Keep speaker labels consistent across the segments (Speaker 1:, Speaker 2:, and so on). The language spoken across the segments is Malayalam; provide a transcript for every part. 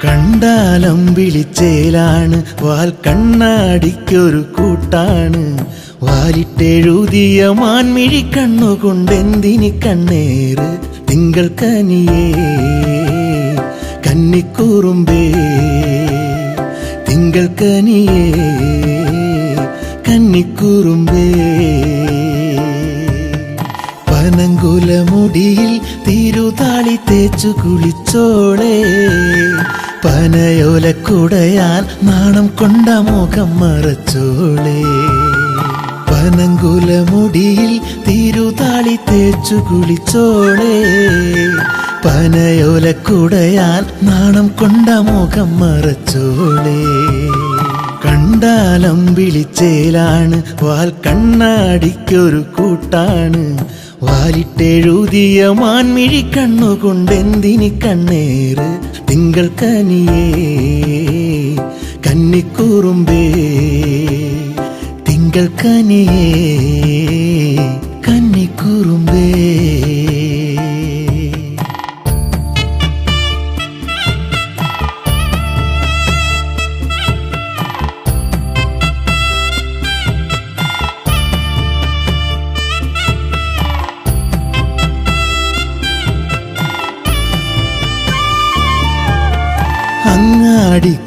Speaker 1: കണ്ടാലം വിളിച്ചേലാണ് വാൽ കണ്ണാടിക്കൊരു കൂട്ടാണ് വാലിട്ടെഴുതിയ മാൻമിഴി കണ്ണുകൊണ്ടെന്തിനി കണ്ണേറ് തിങ്കൾ കനിയേ കന്നിക്കൂറുമ്പേ തിങ്കൾ കനിയേ കന്നിക്കൂറുമ്പേ പനങ്കുലമുടിയിൽ തിരുതാളി തേച്ചു കുളിച്ചോളേ പനയോലക്കുടയാൽ നാണം കൊണ്ട മുഖം മറച്ചോളേ പനങ്കുലമുടിയിൽ തിരുതാളി തേച്ചു കുളിച്ചോളേ പനയോലക്കുടയാൽ നാണം കൊണ്ട മുഖം മറച്ചോളേ കണ്ടാലം വിളിച്ചേലാണ് വാൽ കണ്ണാടിക്കൊരു കൂട്ടാണ് വാലിട്ടെഴുതിയ മാൻമിഴി കണ്ണുകൊണ്ടെന്തിനി കണ്ണേറ് തിങ്കൾ കനിയേ കന്നിക്കൂറുമ്പേ തിങ്കൾ കനിയേ കന്നിക്കൂറുമ്പേ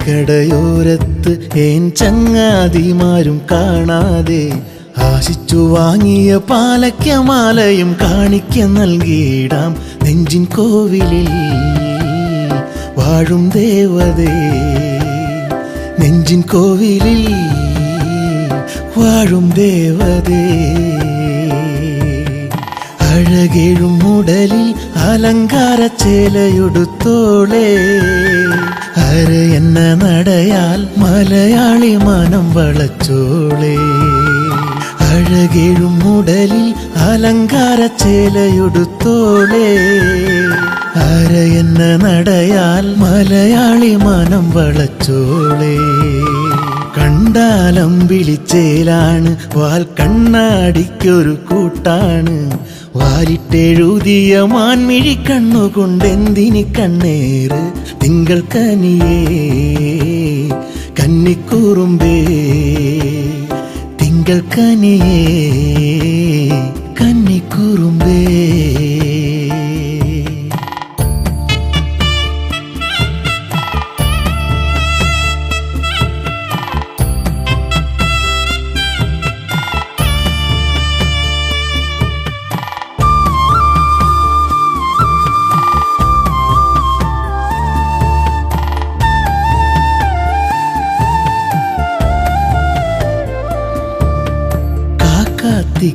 Speaker 1: അങ്ങാടിക്കടയോരത്ത് ഏൻ ചങ്ങാതിമാരും കാണാതെ ആശിച്ചു വാങ്ങിയ പാലയ്ക്കമാലയും കാണിക്ക നൽകിയിടാം നെഞ്ചിൻ കോവിലിൽ വാഴും ദേവതേ നെഞ്ചിൻ കോവിലിൽ വാഴും ദേവതേ അഴകേഴും മുടലിൽ അലങ്കാര ചേലയുടുത്തോളേ അരയെന്ന നടയാൽ മലയാളി മനം വളച്ചോളേ അഴകേഴും മുടലിൽ അലങ്കാര ചേലയുടുത്തോളേ അരയെന്ന നടയാൽ മലയാളി മനം വളച്ചോളേ കണ്ടാലം വിളിച്ചേലാണ് വാൽ കണ്ണാടിക്കൊരു കൂട്ടാണ് വാലിട്ടെഴുതിയ മാൻമിഴി കണ്ണുകൊണ്ടെന്തിനി കണ്ണേറ് തിങ്കൾ കനിയേ കന്നിക്കൂറുമ്പേ തിങ്കൾ കനിയേ കന്നിക്കൂറുമ്പേ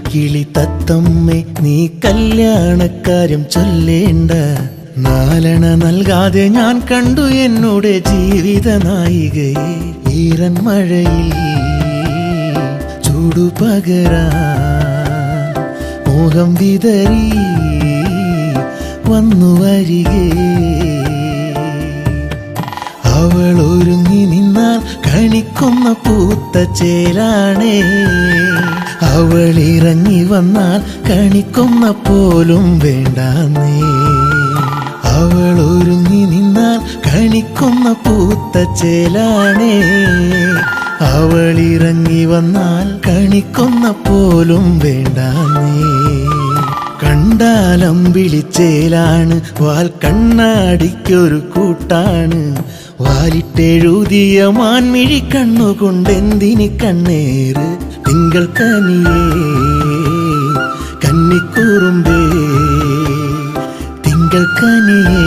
Speaker 1: കിളി തത്തമ്മേ നീ കല്യാണക്കാര്യം ചൊല്ലേണ്ട നാലണ നൽകാതെ ഞാൻ കണ്ടു എന്നുടെ ജീവിത നായികയെ ഈറൻ മഴയിൽ ചൂടുപകരാൻ മോഹം വിതറി വന്നു വരികേ അവൾ ഒരുങ്ങി നിന്നാൽ കണിക്കുന്ന പൂത്ത ചേലാണേ അവൾ ഇറങ്ങി വന്നാൽ കണിക്കുന്ന പോലും വേണ്ടാന്നേ അവൾ ഒരുങ്ങി നിന്നാൽ കണിക്കുന്ന പൂത്ത ചേലാണേ അവൾ ഇറങ്ങി വന്നാൽ കണിക്കുന്ന പോലും വേണ്ടാന്നേ കണ്ടാലം വിളിച്ചേലാണ് വാൽ കണ്ണാടിക്കൊരു കൂട്ടാണ് വാലിട്ടെഴുതിയ മാൻമിഴി കണ്ണുകൊണ്ടെന്തിനി കണ്ണേറ് തിങ്കൾ കനിയേ കന്നിക്കൂറുമ്പേ തിങ്കൾ കനിയേ